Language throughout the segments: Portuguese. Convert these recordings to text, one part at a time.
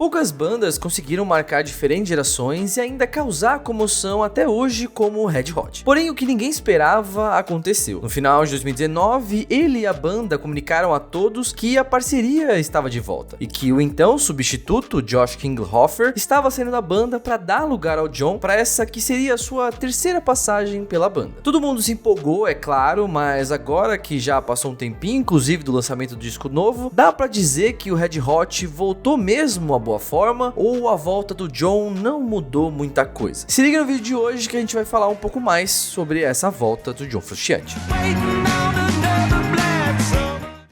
Poucas bandas conseguiram marcar diferentes gerações e ainda causar comoção até hoje como o Red Hot. Porém, o que ninguém esperava aconteceu. No final de 2019, ele e a banda comunicaram a todos que a parceria estava de volta e que o então substituto Josh Klinghoffer estava saindo da banda para dar lugar ao John para essa que seria a sua terceira passagem pela banda. Todo mundo se empolgou, é claro, mas agora que já passou um tempinho, inclusive do lançamento do disco novo, dá para dizer que o Red Hot voltou mesmo a boa forma, ou a volta do John não mudou muita coisa? Se liga no vídeo de hoje que a gente vai falar um pouco mais sobre essa volta do John Frusciante.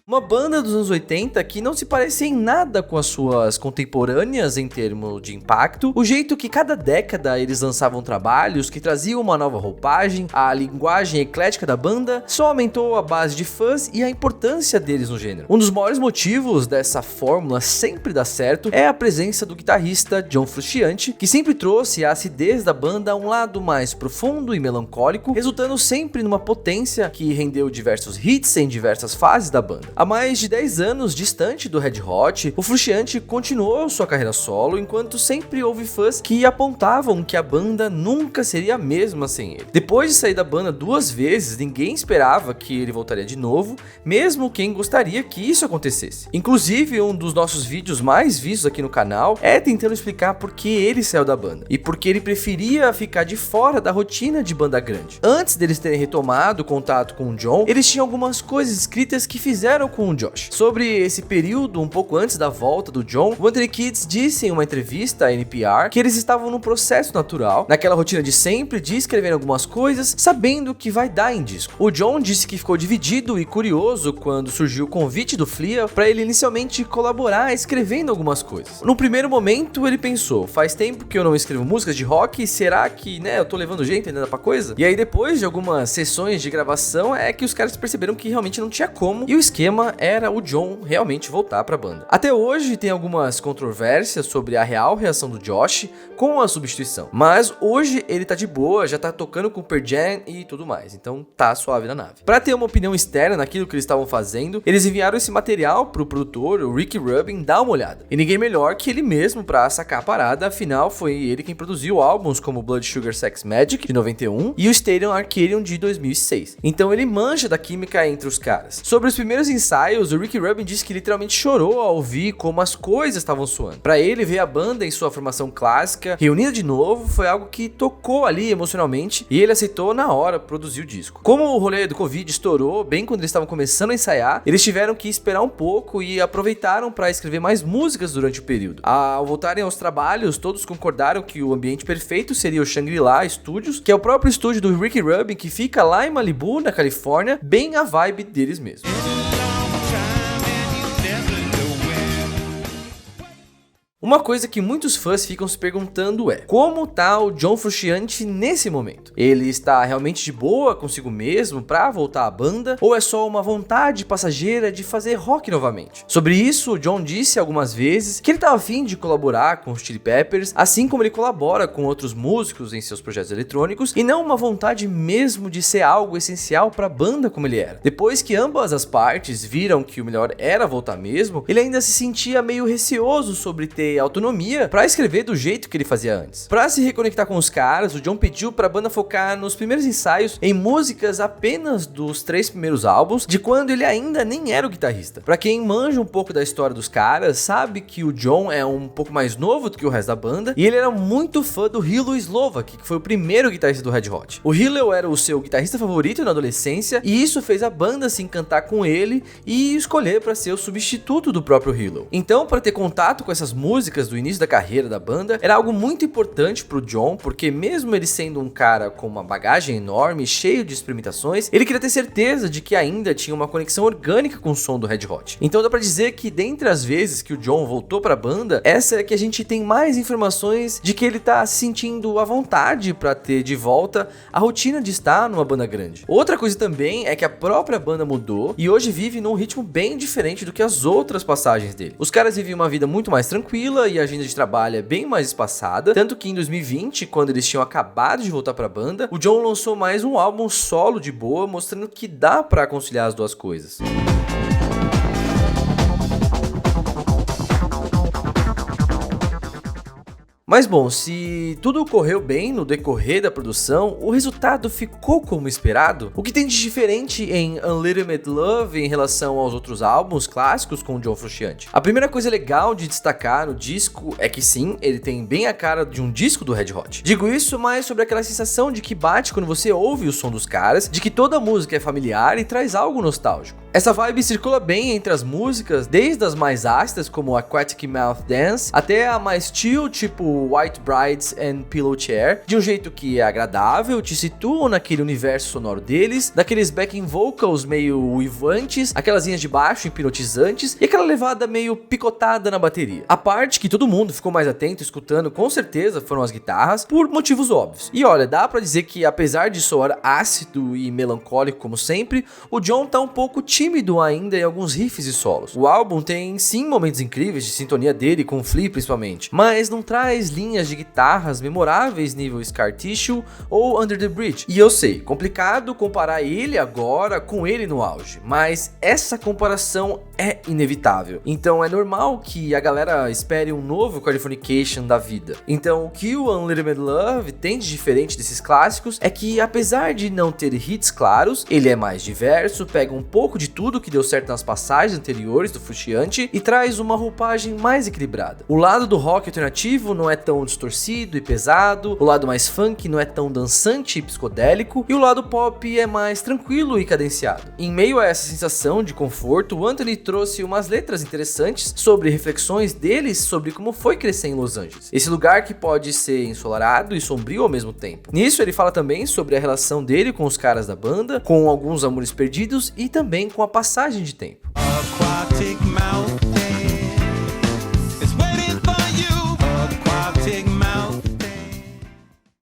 Uma banda dos anos 80 que não se parece em nada com as suas contemporâneas em termos de impacto, o jeito que cada década eles lançavam trabalhos que traziam uma nova roupagem, a linguagem eclética da banda só aumentou a base de fãs e a importância deles no gênero. Um dos maiores motivos dessa fórmula sempre dar certo é a presença do guitarrista John Frusciante, que sempre trouxe a acidez da banda a um lado mais profundo e melancólico, resultando sempre numa potência que rendeu diversos hits em diversas fases da banda. Há mais de 10 anos distante do Red Hot, o Frusciante continuou sua carreira solo, enquanto sempre houve fãs que apontavam que a banda nunca seria a mesma sem ele. Depois de sair da banda 2 vezes, ninguém esperava que ele voltaria de novo, mesmo quem gostaria que isso acontecesse. Inclusive, um dos nossos vídeos mais vistos aqui no canal é tentando explicar por que ele saiu da banda e por que ele preferia ficar de fora da rotina de banda grande. Antes deles terem retomado o contato com o John, eles tinham algumas coisas escritas que fizeram com o Josh. Sobre esse período, um pouco antes da volta do John, o Anthony Kiedis disse em uma entrevista à NPR que eles estavam num processo natural, naquela rotina de sempre, de escrever algumas coisas, sabendo que vai dar em disco. O John disse que ficou dividido e curioso quando surgiu o convite do Flea para ele inicialmente colaborar escrevendo algumas coisas. No primeiro momento, ele pensou, faz tempo que eu não escrevo músicas de rock, será que, eu tô levando jeito ainda pra coisa? E aí depois de algumas sessões de gravação, é que os caras perceberam que realmente não tinha como, e o esquema era o John realmente voltar pra banda. Até hoje tem algumas controvérsias sobre a real reação do Josh com a substituição, mas hoje ele tá de boa, já tá tocando com o Pearl Jam e tudo mais, então tá suave na nave. Pra ter uma opinião externa naquilo que eles estavam fazendo, eles enviaram esse material pro produtor, o Ricky Rubin, dar uma olhada. E ninguém melhor que ele mesmo pra sacar a parada, afinal foi ele quem produziu álbuns como Blood Sugar Sex Magik de 91 e o Stadium Arcadium de 2006. Então ele manja da química entre os caras. Sobre os primeiros ensaios, o Ricky Rubin disse que literalmente chorou ao ouvir como as coisas estavam soando. Pra ele, ver a banda em sua formação clássica, reunida de novo, foi algo que tocou ali emocionalmente e ele aceitou na hora produzir o disco. Como o rolê do Covid estourou bem quando eles estavam começando a ensaiar, eles tiveram que esperar um pouco e aproveitaram para escrever mais músicas durante o período. Ao voltarem aos trabalhos, todos concordaram que o ambiente perfeito seria o Shangri-La Studios, que é o próprio estúdio do Ricky Rubin que fica lá em Malibu, na Califórnia, bem a vibe deles mesmos. Uma coisa que muitos fãs ficam se perguntando é: como tá o John Frusciante nesse momento? Ele está realmente de boa consigo mesmo pra voltar à banda? Ou é só uma vontade passageira de fazer rock novamente? Sobre isso, o John disse algumas vezes que ele estava a fim de colaborar com os Chili Peppers, assim como ele colabora com outros músicos em seus projetos eletrônicos, e não uma vontade mesmo de ser algo essencial pra banda como ele era. Depois que ambas as partes viram que o melhor era voltar mesmo, ele ainda se sentia meio receoso sobre ter autonomia para escrever do jeito que ele fazia antes. Para se reconectar com os caras, o John pediu para a banda focar nos primeiros ensaios em músicas apenas dos 3 primeiros álbuns, de quando ele ainda nem era o guitarrista. Para quem manja um pouco da história dos caras, sabe que o John é um pouco mais novo do que o resto da banda, e ele era muito fã do Hilo Slovak, que foi o primeiro guitarrista do Red Hot. O Hilo era o seu guitarrista favorito na adolescência, e isso fez a banda se encantar com ele e escolher para ser o substituto do próprio Hilo. Então, para ter contato com essas músicas do início da carreira da banda, era algo muito importante pro John, porque mesmo ele sendo um cara com uma bagagem enorme, cheio de experimentações, ele queria ter certeza de que ainda tinha uma conexão orgânica com o som do Red Hot. Então dá pra dizer que dentre as vezes que o John voltou pra banda, essa é que a gente tem mais informações de que ele tá se sentindo à vontade pra ter de volta a rotina de estar numa banda grande. Outra coisa também é que a própria banda mudou e hoje vive num ritmo bem diferente do que as outras passagens dele. Os caras vivem uma vida muito mais tranquila e a agenda de trabalho é bem mais espaçada, tanto que em 2020, quando eles tinham acabado de voltar pra banda, o John lançou mais um álbum solo de boa, mostrando que dá pra conciliar as duas coisas. Mas bom, se tudo ocorreu bem no decorrer da produção, o resultado ficou como esperado? O que tem de diferente em Unlimited Love em relação aos outros álbuns clássicos com o John Frusciante? A primeira coisa legal de destacar no disco é que sim, ele tem bem a cara de um disco do Red Hot. Digo isso mais sobre aquela sensação de que bate quando você ouve o som dos caras, de que toda música é familiar e traz algo nostálgico. Essa vibe circula bem entre as músicas, desde as mais ácidas, como Aquatic Mouth Dance, até a mais chill, tipo White Brides and Pillow Chair, de um jeito que é agradável, te situam naquele universo sonoro deles, daqueles backing vocals meio uivantes, aquelas linhas de baixo hipnotizantes e aquela levada meio picotada na bateria. A parte que todo mundo ficou mais atento escutando com certeza foram as guitarras, por motivos óbvios. E olha, dá pra dizer que apesar de soar ácido e melancólico como sempre, o John tá um pouco tímido ainda em alguns riffs e solos. O álbum tem sim momentos incríveis de sintonia dele com o Flea principalmente, mas não traz linhas de guitarras memoráveis nível Scar Tissue ou Under the Bridge. E eu sei, complicado comparar ele agora com ele no auge, mas essa comparação é inevitável. Então é normal que a galera espere um novo Californication da vida. Então o que o Unlimited Love tem de diferente desses clássicos é que apesar de não ter hits claros, ele é mais diverso, pega um pouco de tudo que deu certo nas passagens anteriores do Frusciante e traz uma roupagem mais equilibrada. O lado do rock alternativo não é tão distorcido e pesado, o lado mais funk não é tão dançante e psicodélico, e o lado pop é mais tranquilo e cadenciado. Em meio a essa sensação de conforto, o Anthony trouxe umas letras interessantes sobre reflexões deles sobre como foi crescer em Los Angeles, esse lugar que pode ser ensolarado e sombrio ao mesmo tempo. Nisso ele fala também sobre a relação dele com os caras da banda, com alguns amores perdidos e também com a passagem de tempo. Aquatic mountain is waiting for you. Aquatic mountain.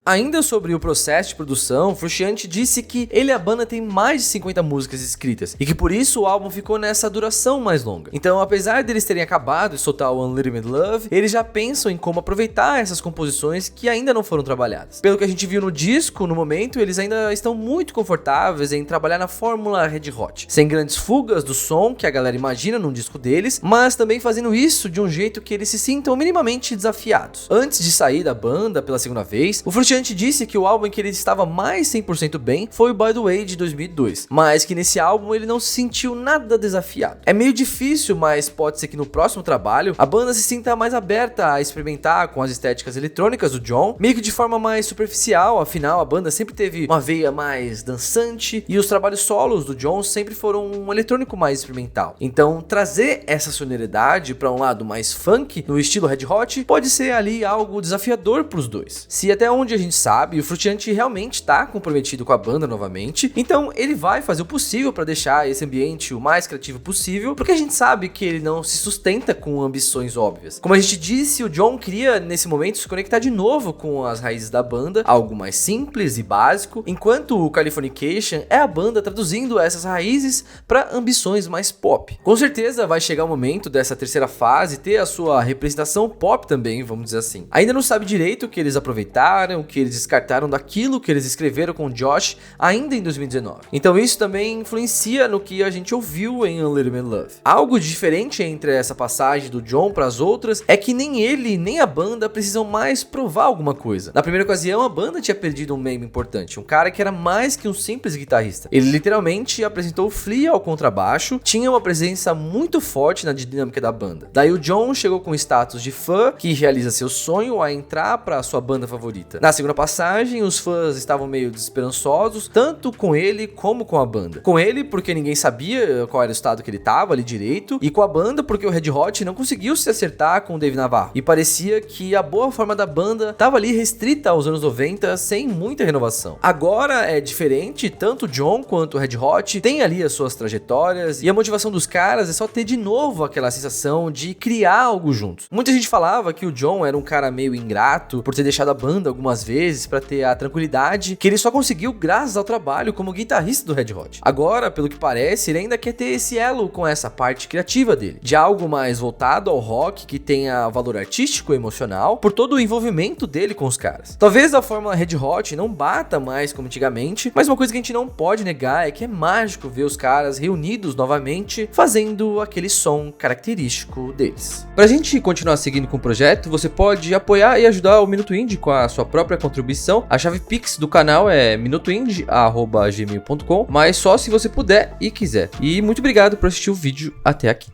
Ainda sobre o processo de produção, Frusciante disse que ele e a banda tem mais de 50 músicas escritas e que por isso o álbum ficou nessa duração mais longa. Então, apesar deles terem acabado de soltar o Unlimited Love, eles já pensam em como aproveitar essas composições que ainda não foram trabalhadas. Pelo que a gente viu no disco, no momento, eles ainda estão muito confortáveis em trabalhar na fórmula Red Hot, sem grandes fugas do som que a galera imagina num disco deles, mas também fazendo isso de um jeito que eles se sintam minimamente desafiados. Antes de sair da banda pela segunda vez, o Frusciante disse que o álbum em que ele estava mais 100% bem foi o By The Way de 2002, mas que nesse álbum ele não se sentiu nada desafiado. É meio difícil, mas pode ser que no próximo trabalho a banda se sinta mais aberta a experimentar com as estéticas eletrônicas do John, meio que de forma mais superficial, afinal a banda sempre teve uma veia mais dançante e os trabalhos solos do John sempre foram um eletrônico mais experimental. Então trazer essa sonoridade para um lado mais funk no estilo Red Hot pode ser ali algo desafiador para os dois. Se até onde a gente sabe, o Frusciante realmente está comprometido com a banda novamente, então ele vai fazer o possível para deixar esse ambiente o mais criativo possível, porque a gente sabe que ele não se sustenta com ambições óbvias. Como a gente disse, o John queria nesse momento se conectar de novo com as raízes da banda, algo mais simples e básico, enquanto o Californication é a banda traduzindo essas raízes para ambições mais pop. Com certeza vai chegar o momento dessa terceira fase ter a sua representação pop também, vamos dizer assim. Ainda não sabe direito o que eles aproveitaram, o que eles descartaram daquilo que eles escreveram com o Josh ainda em 2019. Então isso também influencia no que a gente ouviu em Unlimited Love. Algo diferente entre essa passagem do John para as outras é que nem ele nem a banda precisam mais provar alguma coisa. Na primeira ocasião a banda tinha perdido um membro importante, um cara que era mais que um simples guitarrista. Ele literalmente apresentou o Flea ao contrabaixo, tinha uma presença muito forte na dinâmica da banda. Daí o John chegou com o status de fã que realiza seu sonho a entrar para sua banda favorita. Na segunda passagem, os fãs estavam meio desesperançosos, tanto com ele como com a banda. Com ele, porque ninguém sabia qual era o estado que ele estava ali direito, e com a banda, porque o Red Hot não conseguiu se acertar com o Dave Navarro. E parecia que a boa forma da banda estava ali restrita aos anos 90, sem muita renovação. Agora é diferente, tanto o John quanto o Red Hot tem ali as suas trajetórias, e a motivação dos caras é só ter de novo aquela sensação de criar algo juntos. Muita gente falava que o John era um cara meio ingrato, por ter deixado a banda algumas vezes, vezes para ter a tranquilidade que ele só conseguiu graças ao trabalho como guitarrista do Red Hot. Agora, pelo que parece, ele ainda quer ter esse elo com essa parte criativa dele, de algo mais voltado ao rock que tenha valor artístico e emocional por todo o envolvimento dele com os caras. Talvez a fórmula Red Hot não bata mais como antigamente, mas uma coisa que a gente não pode negar é que é mágico ver os caras reunidos novamente fazendo aquele som característico deles. Pra gente continuar seguindo com o projeto, você pode apoiar e ajudar o Minuto Indie com a sua própria contribuição. A chave Pix do canal é minutoindie@gmail.com, mas só se você puder e quiser. E muito obrigado por assistir o vídeo até aqui.